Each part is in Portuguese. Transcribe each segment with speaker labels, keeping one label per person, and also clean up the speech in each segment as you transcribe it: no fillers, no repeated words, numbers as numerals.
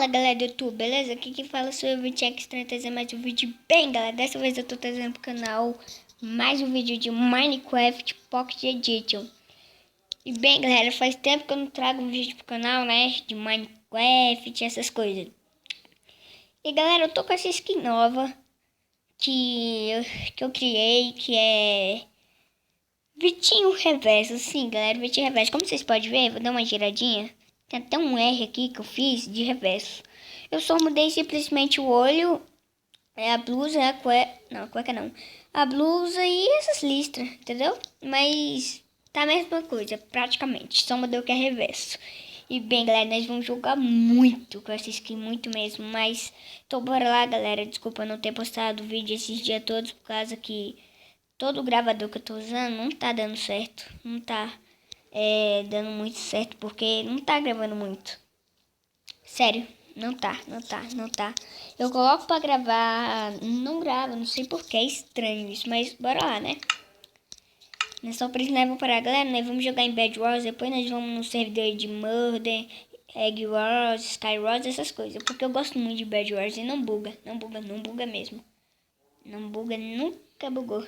Speaker 1: Fala galera do YouTube, beleza? Aqui que fala sou eu, Vitex, trazendo mais um vídeo bem, galera. Dessa vez eu tô trazendo pro canal mais um vídeo de Minecraft Pocket Edition. E bem, galera, faz tempo que eu não trago um vídeo pro canal, né? De Minecraft, essas coisas. E galera, eu tô com essa skin nova que eu criei, que é Vitinho Reverso. Sim, galera, Vitinho Reverso. Como vocês podem ver, vou dar uma giradinha. Tem até um R aqui que eu fiz de reverso. Eu só mudei simplesmente o olho, a blusa, a cueca... Não, a cueca não. A blusa e essas listras, entendeu? Mas tá a mesma coisa, praticamente. Só mudei o que é reverso. E bem, galera, nós vamos jogar muito com essa skin, muito mesmo. Mas, então bora lá, galera. Desculpa não ter postado vídeo esses dias todos, por causa que todo o gravador que eu tô usando não tá dando certo. Não tá dando muito certo, porque não tá gravando muito. Sério, não tá. Eu coloco pra gravar, não grava, não sei porquê, é estranho isso, mas bora lá, né? Nós só precisamos parar, galera, nós vamos jogar em Bed Wars, depois nós vamos no servidor de Murder, Egg Wars, Sky Wars, essas coisas, porque eu gosto muito de Bed Wars e não buga mesmo. Não buga, nunca bugou.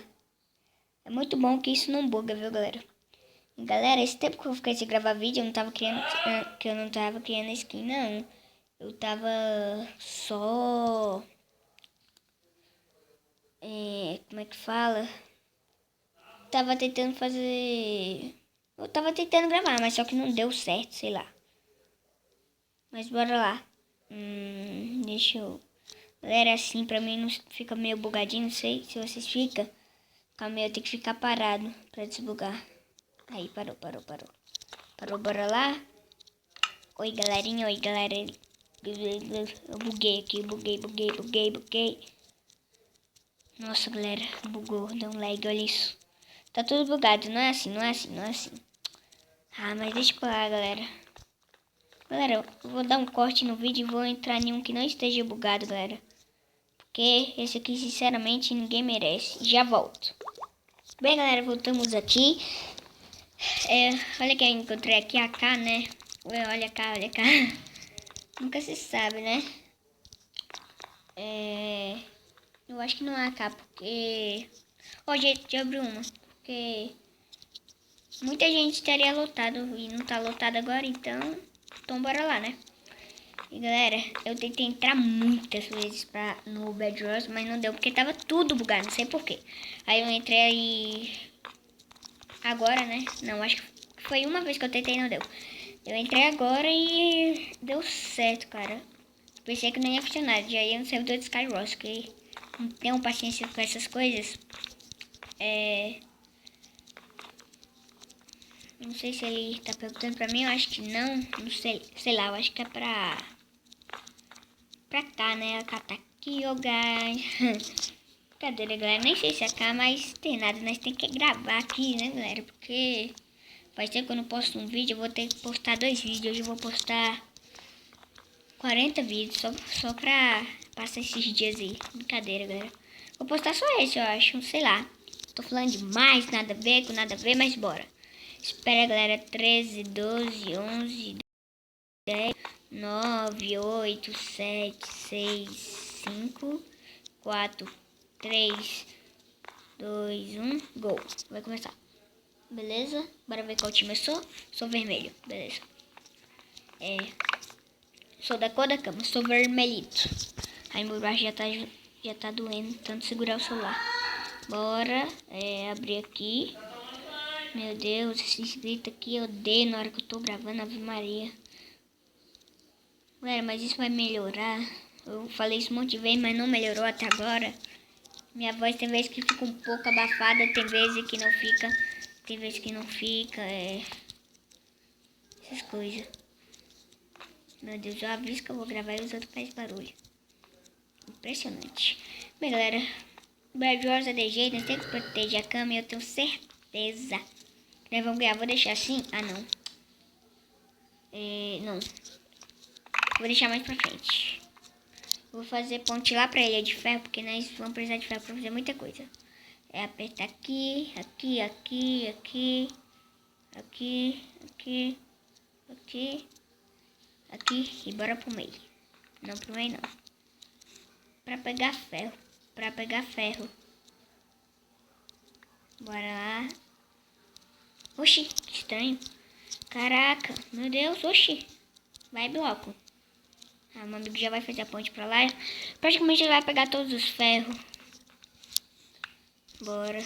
Speaker 1: É muito bom que isso não buga, viu, galera? Galera, esse tempo que eu fiquei sem gravar vídeo, eu não tava criando skin, não. Eu tava só... como é que fala? Tava tentando fazer... Eu tava tentando gravar, mas só que não deu certo, sei lá. Mas bora lá. Deixa eu... Galera, assim, pra mim não fica meio bugadinho, não sei se vocês ficam. Calma aí, eu tenho que ficar parado pra desbugar. Aí, parou. Parou, bora lá. Oi, galerinha, oi, galera. Eu buguei aqui, buguei. Nossa, galera, bugou, deu um lag, olha isso. Tá tudo bugado, não é assim. Ah, mas deixa pra lá, galera. Galera, eu vou dar um corte no vídeo e vou entrar em um que não esteja bugado, galera. Porque esse aqui, sinceramente, ninguém merece. Já volto. Bem, galera, voltamos aqui. Olha que eu encontrei aqui a K, né? Olha cá. Nunca se sabe, né? Eu acho que não é AK, porque... Ó, gente, já abriu uma. Porque muita gente estaria lotado e não tá lotado agora, então bora lá, né? E galera, eu tentei entrar muitas vezes no Bed Wars, mas não deu, porque tava tudo bugado, não sei porquê. Aí eu entrei aí... Agora, né? Não, acho que foi uma vez que eu tentei e não deu. Eu entrei agora e deu certo, cara. Pensei que não ia funcionar, já ia no servidor de Skywars, que não tenho paciência com essas coisas. Não sei se ele tá perguntando pra mim, eu acho que não sei lá, eu acho que é pra cá, né? A cá tá aqui, ó, guys. Brincadeira, galera, nem sei se é cá, mas tem nada, nós tem que gravar aqui, né, galera? Porque faz tempo que eu não posto um vídeo, eu vou ter que postar 2 vídeos, hoje eu vou postar 40 vídeos, só pra passar esses dias aí. Brincadeira, galera. Vou postar só esse, eu acho, sei lá. Tô falando demais, nada a ver, com nada a ver, mas bora. Espera, galera. 13, 12, 11, 10, 9, 8, 7, 6, 5, 4, 3, 2, 1, gol. Vai começar. Beleza? Bora ver qual time eu sou. Sou vermelho, beleza. Sou da cor da cama, sou vermelhito. Aí meu braço já tá doendo, tanto segurar o celular. Bora, abrir aqui. Meu Deus, esse escrito aqui eu odeio na hora que eu tô gravando, Ave Maria. Galera, mas isso vai melhorar. Eu falei isso um monte de vezes, mas não melhorou até agora. Minha voz tem vezes que fica um pouco abafada, tem vezes que não fica. Tem vezes que não fica, essas coisas. Meu Deus, eu aviso que eu vou gravar e os outros fazem barulho. Impressionante. Bem, galera, Bed Wars é de jeito, nós temos que proteger a cama e eu tenho certeza. Nós vamos ganhar, vou deixar assim? Ah, não. Não. Vou deixar mais pra frente. Vou fazer ponte lá pra ilha de ferro, porque nós vamos precisar de ferro pra fazer muita coisa. Apertar aqui, aqui, e bora pro meio. Não pro meio, não. Pra pegar ferro. Pra pegar ferro. Bora lá. Oxi, que estranho. Caraca, meu Deus, oxi. Vai, bloco. Ah, meu amigo já vai fazer a ponte pra lá. Praticamente ele vai pegar todos os ferros. Bora.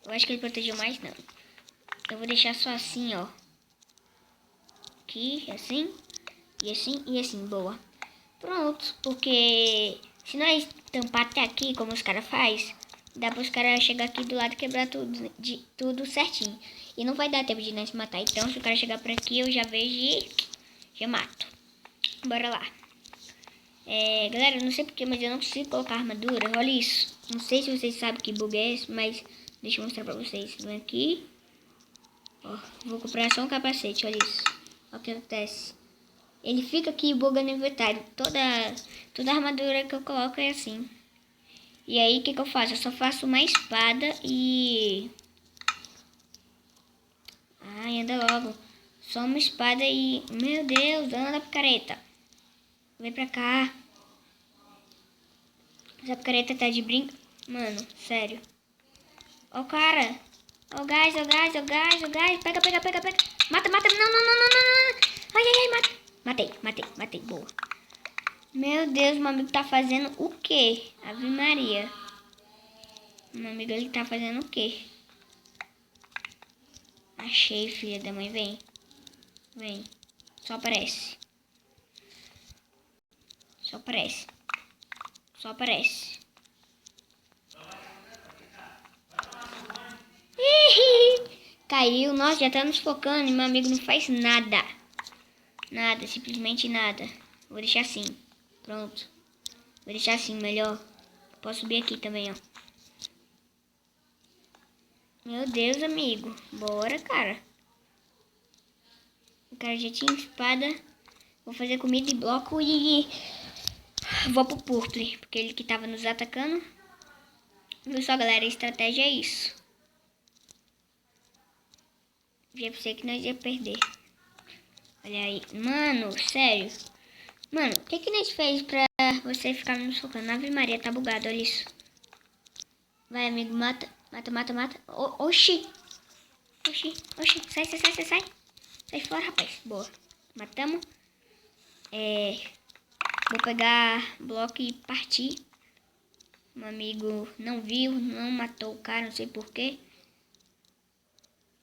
Speaker 1: Eu acho que ele protegeu mais, não. Eu vou deixar só assim, ó. Aqui, assim. E assim, e assim, boa. Pronto, porque se nós tampar até aqui, como os caras faz, dá para os caras chegar aqui do lado e quebrar tudo certinho. E não vai dar tempo de nós se matar. Então, se o cara chegar por aqui, eu já vejo e já mato. Bora lá. Galera, eu não sei porquê, mas eu não consigo colocar armadura. Olha isso. Não sei se vocês sabem que bug é esse, mas deixa eu mostrar pra vocês. Vem aqui. Ó, vou comprar só um capacete, olha isso. Olha o que acontece. Ele fica aqui e buga no inventário. Toda armadura que eu coloco é assim. E aí, o que eu faço? Eu só faço uma espada e... Ai, anda logo. Só uma espada e... Meu Deus, anda picareta. Vem pra cá. Essa picareta tá de brinco. Mano, sério. Ó o cara. Ó o gás, ó o gás, ó o gás, ó o gás. Pega. Mata. Não. Ai, mata. Matei. Boa. Meu Deus, meu amigo tá fazendo o quê? Ave Maria. Meu amigo, ele tá fazendo o quê? Achei, filha da mãe. Vem. Só aparece. Caiu. Nossa, já tá nos focando e meu amigo não faz nada. Nada, simplesmente nada. Vou deixar assim. Pronto. Vou deixar assim, melhor. Posso subir aqui também, ó. Meu Deus, amigo. Bora, cara. O cara já tinha espada. Vou fazer comida e bloco e... Vou pro Purple, porque ele que tava nos atacando. Viu só, galera? A estratégia é isso. Já pensei que nós ia perder. Olha aí. Mano, sério. Mano, o que nós fez pra você ficar nos focando? Ave Maria, tá bugado, olha isso. Vai, amigo, mata. Oxi. Sai. Sai fora, rapaz. Boa. Matamos. Vou pegar bloco e partir. Meu amigo não viu, não matou o cara, não sei porquê.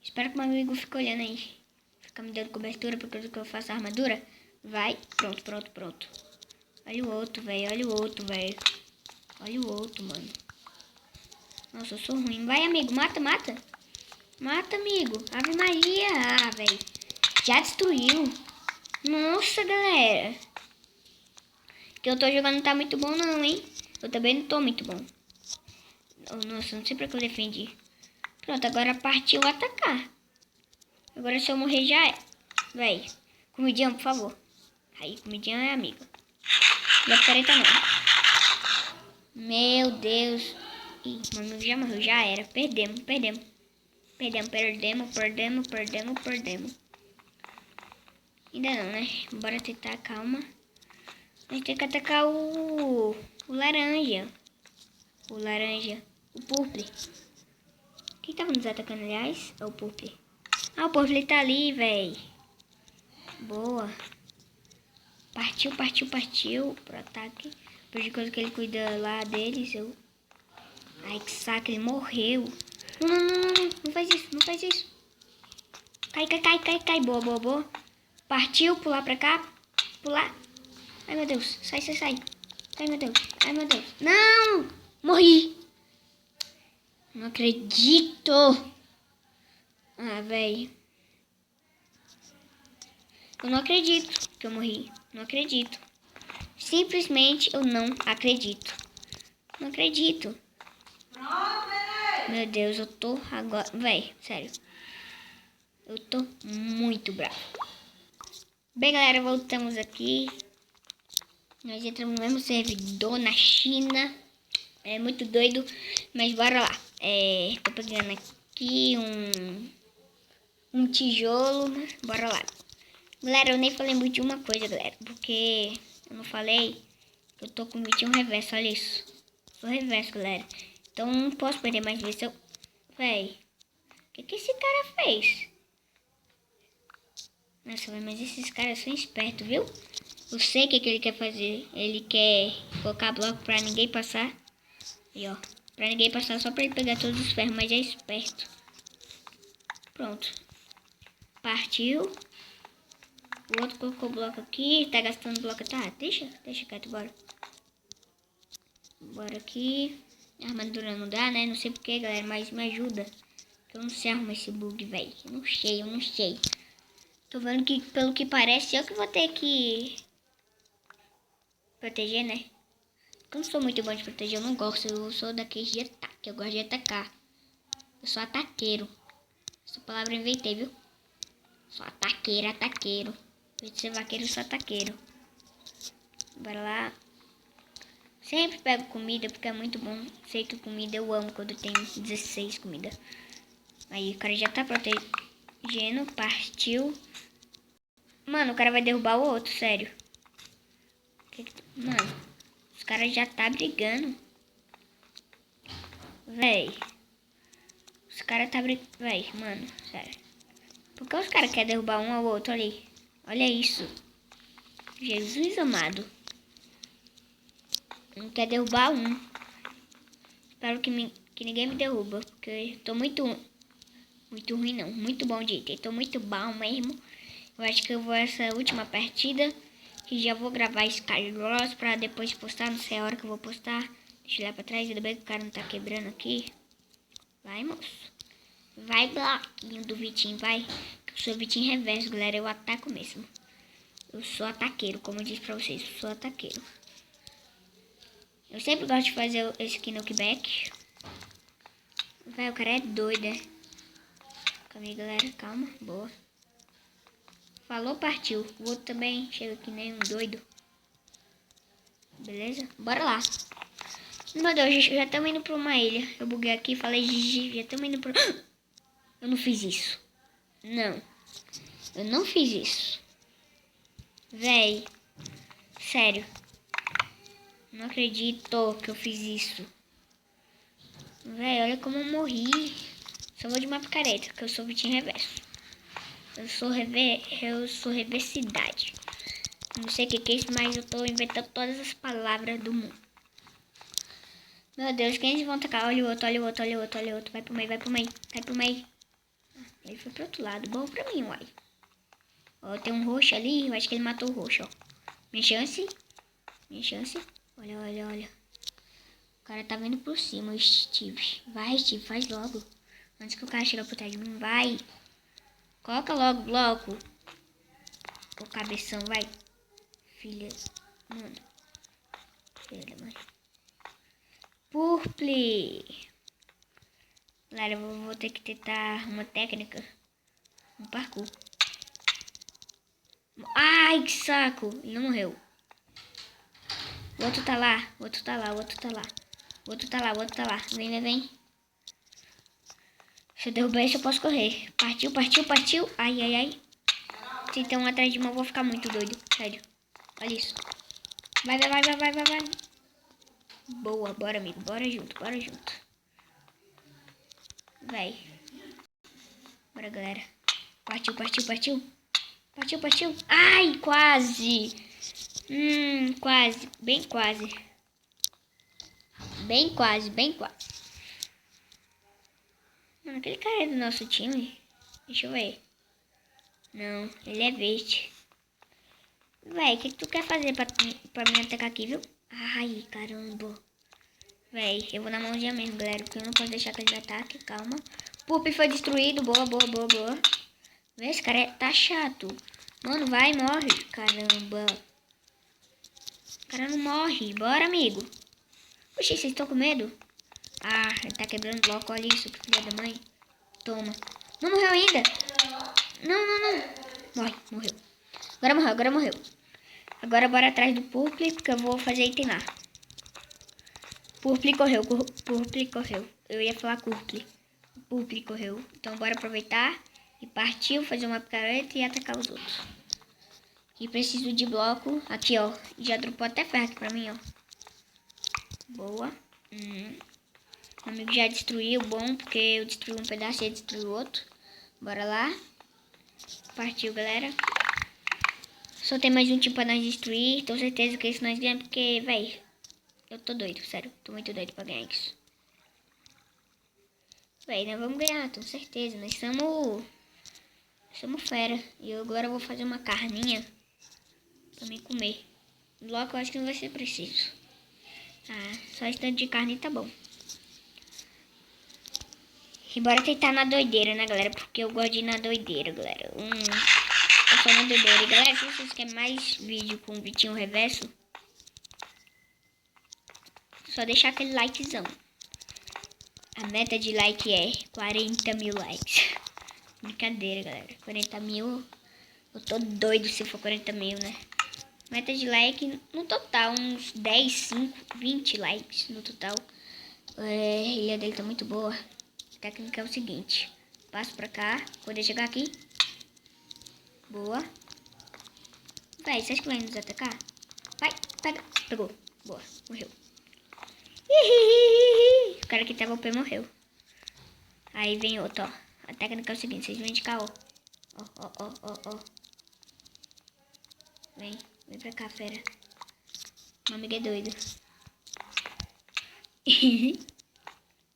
Speaker 1: Espero que meu amigo fique olhando aí. Fica me dando cobertura por causa que eu faço a armadura. Vai. Pronto. Olha o outro, velho. Olha o outro, mano. Nossa, eu sou ruim. Vai, amigo. Mata. Mata, amigo. Ave Maria. Ah, velho. Já destruiu. Nossa, galera. Que eu tô jogando não tá muito bom não, hein. Eu também não tô muito bom. Nossa, não sei pra que eu defendi. Pronto, agora partiu atacar. Agora se eu morrer já é. Véi, comidinha, por favor. Aí, comidinha é amiga. E a picareta não. Meu Deus. Ih, meu amigo já morreu, já era. Perdemos. Ainda não, né? Bora tentar, calma. A gente tem que atacar o laranja. O Purple. Quem tava nos atacando, aliás? É o Purple. Ah, o Purple tá ali, véi. Boa. Partiu pro ataque. Por de coisa que ele cuida lá deles, eu... Ai, que saco, ele morreu. Não faz isso. Cai. Boa. Partiu, pular pra cá. Pular. Ai, meu Deus. Sai. Ai, meu Deus. Não! Morri. Não acredito. Ah, velho. Eu não acredito que eu morri. Não acredito. Simplesmente eu não acredito. Não acredito. Meu Deus, eu tô agora... Véi, sério. Eu tô muito bravo. Bem, galera, voltamos aqui. Nós entramos no mesmo servidor na China. É muito doido, mas bora lá. Tô pegando aqui um tijolo. Bora lá. Galera, eu nem falei muito de uma coisa, galera. Porque eu não falei. Eu tô com 21 reverso, olha isso. Sou reverso, galera. Então não posso perder mais vezes. Véi, o que esse cara fez? Nossa, mas esses caras são espertos, viu? Eu sei o que ele quer fazer. Ele quer colocar bloco pra ninguém passar. E ó, pra ninguém passar só pra ele pegar todos os ferros, mas é esperto. Pronto. Partiu. O outro colocou bloco aqui. Tá gastando bloco. Tá, deixa quieto, bora. Bora aqui. A armadura não dá, né? Não sei porquê, galera, mas me ajuda. Eu não sei arrumar esse bug, velho. Eu não sei. Tô vendo que, pelo que parece, eu que vou ter que proteger, né? Eu não sou muito bom de proteger, eu não gosto. Eu sou daqueles de ataque, eu gosto de atacar. Eu sou ataqueiro. Essa palavra eu inventei, viu? Sou ataqueiro. Em vez de ser vaqueiro, eu sou ataqueiro. Bora lá. Sempre pego comida porque é muito bom. Sei que comida eu amo quando tem 16 comida. Aí o cara já tá protegendo. Partiu. Mano, o cara vai derrubar o outro, sério. Mano, os caras já tá brigando. Véi. Os caras tá brigando. Véi, mano, sério. Por que os caras querem derrubar um ao outro ali? Olha isso. Jesus amado. Não quer derrubar um. Espero que ninguém me derruba. Porque eu tô muito ruim não. Muito bom de item. Tô muito bom mesmo. Eu acho que eu vou essa última partida. E já vou gravar Skywars pra depois postar. Não sei a hora que eu vou postar. Deixa eu olhar pra trás. Ainda bem que o cara não tá quebrando aqui. Vai, moço. Vai, bloquinho do Vitinho. Vai. Eu sou Vitinho reverso, galera. Eu ataco mesmo. Eu sou ataqueiro. Como eu disse pra vocês. Eu sou ataqueiro. Eu sempre gosto de fazer esse aqui knockback. Vai, o cara é doido, né? Calma aí, galera. Calma. Boa. Falou, partiu. O outro também chega aqui nem um doido. Beleza? Bora lá. Meu Deus, já estamos indo para uma ilha. Eu buguei aqui e falei, já estamos indo para... Eu não fiz isso. Não. Eu não fiz isso. Véi. Sério. Não acredito que eu fiz isso. Véi, olha como eu morri. Só vou de uma picareta, porque eu sou Vitinho reverso. Eu sou reversidade. Não sei o que é isso, mas eu tô inventando todas as palavras do mundo. Meu Deus, quem eles vão atacar? Olha o outro. Vai pro meio. Ele foi pro outro lado. Bom pra mim, uai. Ó, tem um roxo ali. Eu acho que ele matou o roxo, ó. Minha chance. Olha. O cara tá vindo por cima, o Steve. Vai, Steve, faz logo. Antes que o cara chegue por trás de mim, vai. Coloca logo o bloco. O cabeção, vai. Filha. Mano. Filha da mãe. Purple. Galera, eu vou ter que tentar uma técnica. Um parkour. Ai, que saco. Ele não morreu. O outro tá lá. Vem. Se eu derrubar esse, eu posso correr. Partiu. Ai. Se tem um atrás de mim, eu vou ficar muito doido. Sério. Olha isso. Vai. Boa, bora, amigo. Bora junto. Vai. Bora, galera. Partiu. Ai, quase. Quase. Bem quase. Mano, aquele cara é do nosso time. Deixa eu ver. Não, ele é verde. Véi, o que tu quer fazer pra me atacar aqui, viu? Ai, caramba. Véi, eu vou na mãozinha mesmo, galera. Porque eu não posso deixar que ele ataque. Calma. Pup foi destruído. Boa. Vê, esse cara tá chato. Mano, vai, morre. Caramba. O cara não morre. Bora, amigo. Oxi, vocês estão com medo? Ah, ele tá quebrando bloco. Olha isso, que filha da mãe. Toma. Não morreu ainda. Não. Morreu. Agora morreu. Agora bora atrás do Purple, porque eu vou fazer item lá. Purple correu. Eu ia falar Purple. Purple correu. Então bora aproveitar e partiu, fazer uma picareta e atacar os outros. E preciso de bloco. Aqui, ó. Já dropou até ferro aqui pra mim, ó. Boa. O amigo já destruiu. Bom, porque eu destruí um pedaço e ele destruiu outro. Bora lá. Partiu, galera. Só tem mais um time pra nós destruir. Tenho certeza que isso nós ganhamos. Porque, véi, eu tô doido. Sério. Tô muito doido pra ganhar isso. Véi, nós vamos ganhar. Tenho certeza. Nós somos fera. E eu agora vou fazer uma carninha pra me comer. Bloco eu acho que não vai ser preciso. Só esse tanto de carne tá bom. E bora tentar na doideira, né, galera? Porque eu gosto de ir na doideira, galera. Eu sou na doideira. E, galera, se vocês querem mais vídeo com o Vitinho Reverso, só deixar aquele likezão. A meta de like é 40 mil likes. Brincadeira, galera. 40 mil. Eu tô doido se for 40 mil, né? Meta de like no total, uns 10, 5, 20 likes no total. A ilha dele tá muito boa. A técnica é o seguinte. Passo pra cá, poder chegar aqui. Boa. Vai, você acha que vai nos atacar? Vai, pega. Pegou. Boa, morreu. O cara que tava o pé morreu. Aí vem outro, ó. A técnica é o seguinte, vocês vêm de cá, ó. Ó. Vem pra cá, fera. Meu amigo é doido.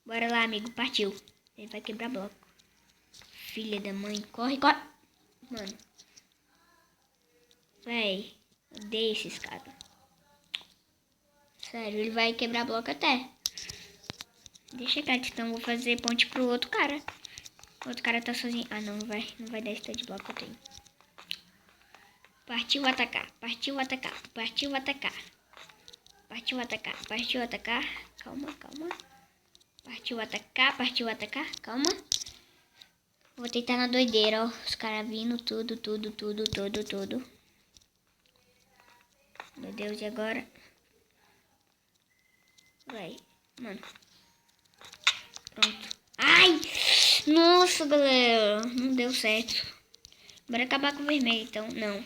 Speaker 1: Bora lá, amigo. Partiu. Ele vai quebrar bloco. Filha da mãe. Corre. Mano. Véi. Odeio esses caras. Sério, ele vai quebrar bloco até. Deixa quieto, então vou fazer ponte pro outro cara. O outro cara tá sozinho. Ah, não vai. Não vai dar esse de bloco que eu tenho. Partiu atacar. Partiu atacar. Calma. Partiu atacar. Calma. Vou tentar na doideira, ó. Os caras vindo tudo. Meu Deus, e agora? Vai, mano. Pronto. Ai! Nossa, galera. Não deu certo. Bora acabar com o vermelho, então. Não.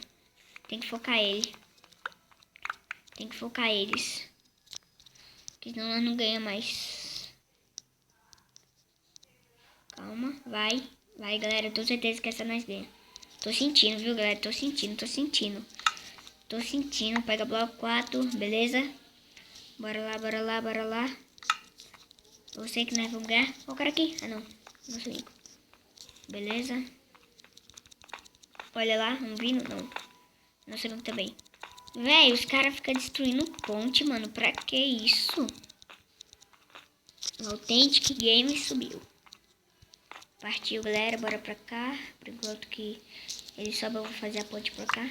Speaker 1: Tem que focar ele. Tem que focar eles. Porque senão nós não ganhamos mais. Calma. Vai. Vai, galera. Eu tenho certeza que essa nós ganha. Tô sentindo, viu, galera? Tô sentindo. Pega bloco 4. Beleza? Bora lá. Eu sei que nós vamos ganhar. Ó o cara aqui. Ah, não. Nosso amigo. Beleza. Olha lá. Um vindo. Não. Nosso amigo também. Véi, os caras ficam destruindo ponte, mano. Pra que isso? O Authentic Game subiu. Partiu, galera. Bora pra cá. Por enquanto que ele sobe, eu vou fazer a ponte pra cá.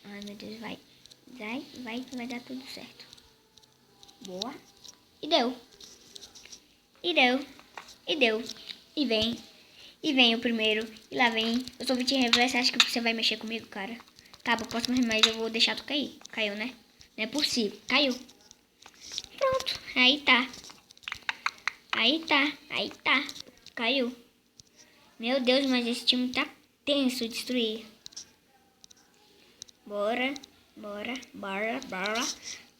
Speaker 1: Ai, meu Deus. Vai dar tudo certo. Boa. E deu. E vem o primeiro. E lá vem. Eu sou o Vitinho Reverso. Acha que você vai mexer comigo, cara? Tá, pro próximo remédio eu vou deixar tu cair. Caiu, né? Não é possível. Caiu. Pronto. Aí tá. Caiu. Meu Deus, mas esse time tá tenso de destruir. Bora.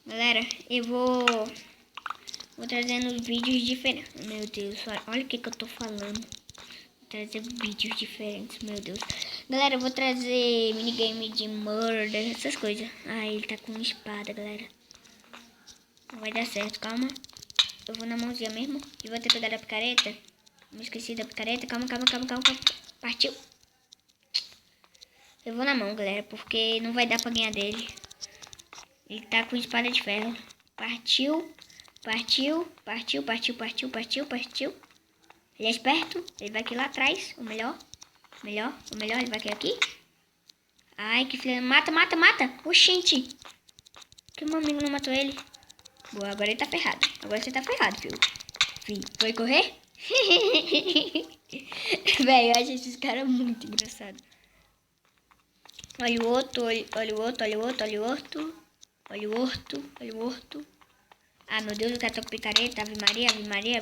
Speaker 1: Galera, eu vou trazendo vídeos diferentes. Meu Deus, olha o que eu tô falando. Vou trazer vídeos diferentes, meu Deus. Galera, eu vou trazer minigame de murder, essas coisas. Ah, ele tá com espada, galera. Não vai dar certo, calma. Eu vou na mãozinha mesmo. E vou ter pegado a picareta. Me esqueci da picareta. Calma. Partiu. Eu vou na mão, galera, porque não vai dar pra ganhar dele. Ele tá com espada de ferro. Partiu. Ele é esperto. Ele vai aqui lá atrás. O melhor. Ele vai aqui. Ai, que filha. Mata. Oxente. Que meu amigo não matou ele. Boa, agora ele tá ferrado. Agora você tá ferrado, filho. Foi correr? Velho, eu acho esses caras muito engraçados. Olha o outro. Ah, meu Deus, o cara tá com picareta. Ave Maria.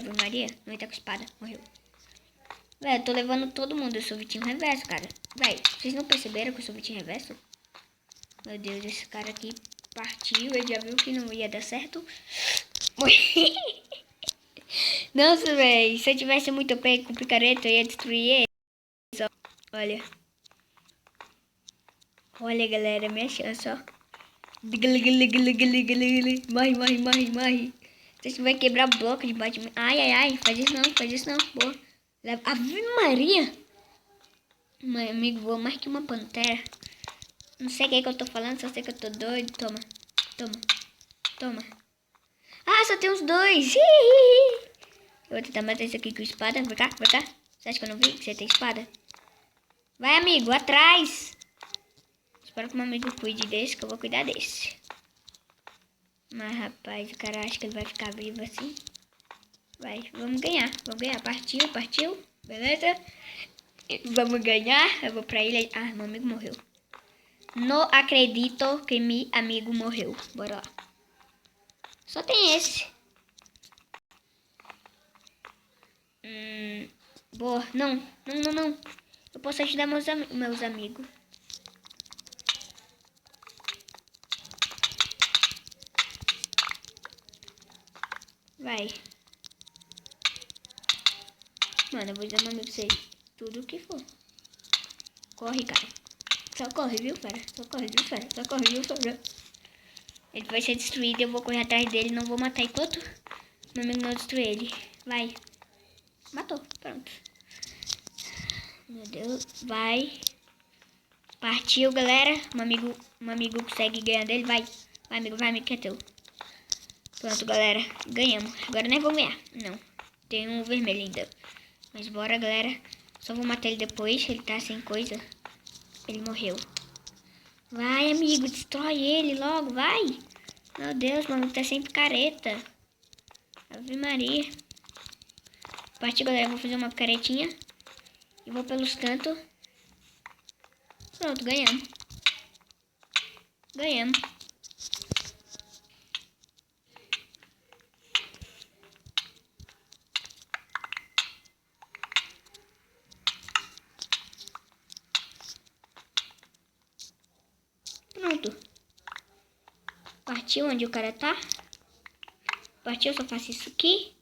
Speaker 1: Não, ele tá com espada. Morreu. Véi, eu tô levando todo mundo. Eu sou Vitinho Reverso, cara. Véi, vocês não perceberam que eu sou Vitinho Reverso? Meu Deus, esse cara aqui partiu. Ele já viu que não ia dar certo. Morri. Nossa, véi. Se eu tivesse muito pé com picareta, eu ia destruir ele. Olha. Olha, galera, minha chance, ó. Morre, morre, morre, morre. Você vai quebrar o bloco de Batman. Ai, ai, ai. Faz isso não, faz isso não. Boa. Ave Maria. Meu amigo voou mais que uma pantera. Não sei o que é que eu tô falando, só sei que eu tô doido. Toma, toma, toma. Ah, só tem uns dois. Eu vou tentar matar esse aqui com espada. Vem cá, vem cá. Você acha que eu não vi que você tem espada? Vai, amigo, atrás. Espero que meu amigo cuide desse, que eu vou cuidar desse. Mas, rapaz, o cara acha que ele vai ficar vivo assim. Vai, vamos ganhar. Vamos ganhar. Partiu, partiu. Beleza? Vamos ganhar. Eu vou pra ilha. Ah, meu amigo morreu. Não acredito que meu amigo morreu. Bora lá. Só tem esse. Boa. Não, não, não, não. Eu posso ajudar meus amigos. Vai. Mano, eu vou ajudar meu amigo vocês. Tudo o que for. Corre, cara. Só corre, viu, fera? Só corre, viu, fera? Só corre, viu, fera? Ele vai ser destruído. Eu vou correr atrás dele. Não vou matar enquanto meu amigo não destruir ele. Vai. Matou. Pronto. Meu Deus. Vai. Partiu, galera. Meu amigo consegue ganhar dele. Vai. Vai, amigo, que é teu. Pronto, galera. Ganhamos. Agora nós vamos ganhar. Não. Tem um vermelho ainda. Mas bora, galera. Só vou matar ele depois. Ele tá sem coisa. Ele morreu. Vai, amigo. Destrói ele logo. Vai. Meu Deus, mano. Tá sem picareta. Ave Maria. Partiu, galera. Vou fazer uma picaretinha. E vou pelos cantos. Pronto, ganhamos. Ganhamos. Pronto. Partiu onde o cara tá. Partiu, só faço isso aqui.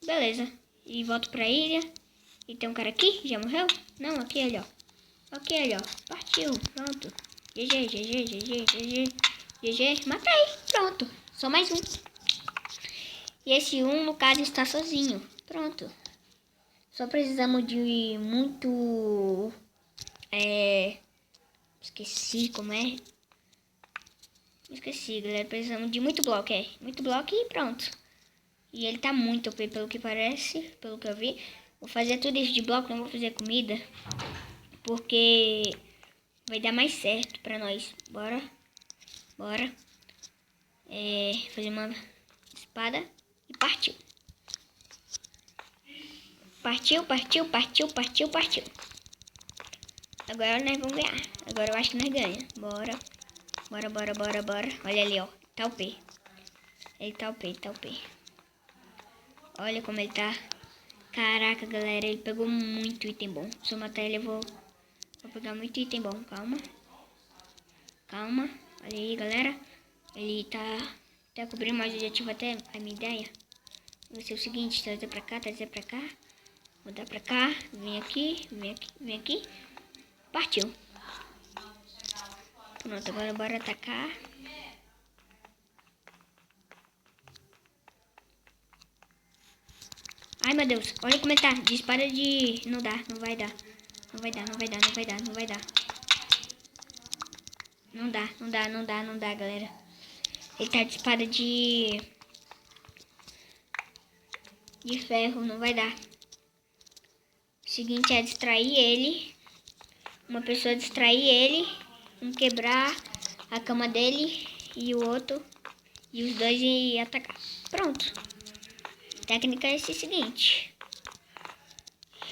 Speaker 1: Beleza. E volto pra ilha. E tem um cara aqui, já morreu? Não, aqui ele, ó. Aqui ele, ó. Partiu, pronto. GG, GG, GG, GG. GG, matei, pronto. Só mais um. E esse um, no caso, está sozinho. Pronto. Só precisamos de muito... Esqueci como é. Esqueci, galera. Precisamos de muito bloco, muito bloco e pronto. E ele tá muito OP, pelo que parece, pelo que eu vi. Vou fazer tudo isso de bloco, não vou fazer comida. Porque vai dar mais certo pra nós. Bora. Bora. Fazer uma espada e partiu. Partiu, partiu, partiu, partiu, partiu. Agora nós vamos ganhar. Agora eu acho que nós ganhamos. Bora. Bora, bora, bora, bora. Olha ali, ó. Tá OP. Ele tá OP, tá OP. Olha como ele tá. Caraca, galera. Ele pegou muito item bom. Se eu matar ele, eu vou pegar muito item bom. Calma. Calma. Olha aí, galera. Ele tá cobrindo mais objetivo até a minha ideia. Vai ser o seguinte. Trazer pra cá, trazer pra cá. Mudar pra cá. Vem aqui, vem aqui, vem aqui. Partiu. Pronto, agora bora atacar. Ai, meu Deus. Olha como ele tá. Dispara de... Não dá, não vai dar. Não vai dar, não vai dar, não vai dar, não vai dar. Não dá, não dá, não dá, não dá, galera. Ele tá de espada de ferro, não vai dar. O seguinte é distrair ele. Uma pessoa distrair ele. Um quebrar a cama dele e o outro. E os dois ir atacar. Pronto. A técnica é esse seguinte.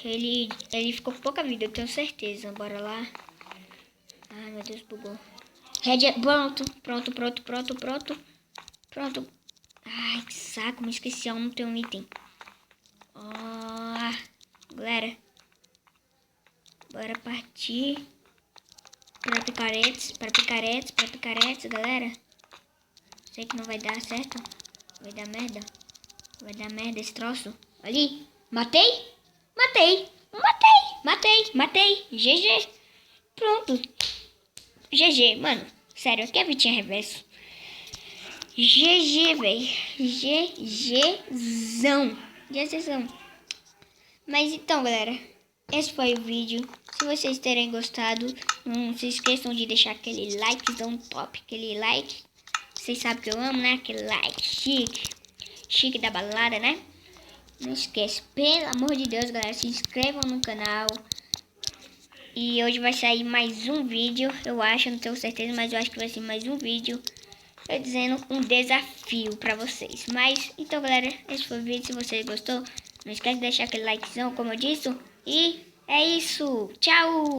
Speaker 1: Ele ficou com pouca vida, eu tenho certeza. Bora lá. Ai, meu Deus, bugou. Pronto, pronto, pronto, pronto, pronto. Pronto. Ai, que saco, me esqueci, eu não tenho um item. Galera, Bora partir para picaretes, galera. Sei que não vai dar certo. Vai dar merda. Vai dar merda esse troço. Ali. Matei. GG. Pronto. GG, mano. Sério, aqui é Vitinho Reverso. GG, velho. GGzão. Mas então, galera, esse foi o vídeo. Se vocês terem gostado, não se esqueçam de deixar aquele likezão top. Aquele like. Vocês sabem que eu amo, né? Aquele like chique. Chique da balada, né? Não esquece, pelo amor de Deus, galera. Se inscrevam no canal. E hoje vai sair mais um vídeo. Eu acho, não tenho certeza, mas eu acho que vai ser mais um vídeo. Eu dizendo um desafio pra vocês. Mas, então, galera, esse foi o vídeo. Se você gostou, não esquece de deixar aquele likezão, como eu disse. E é isso. Tchau!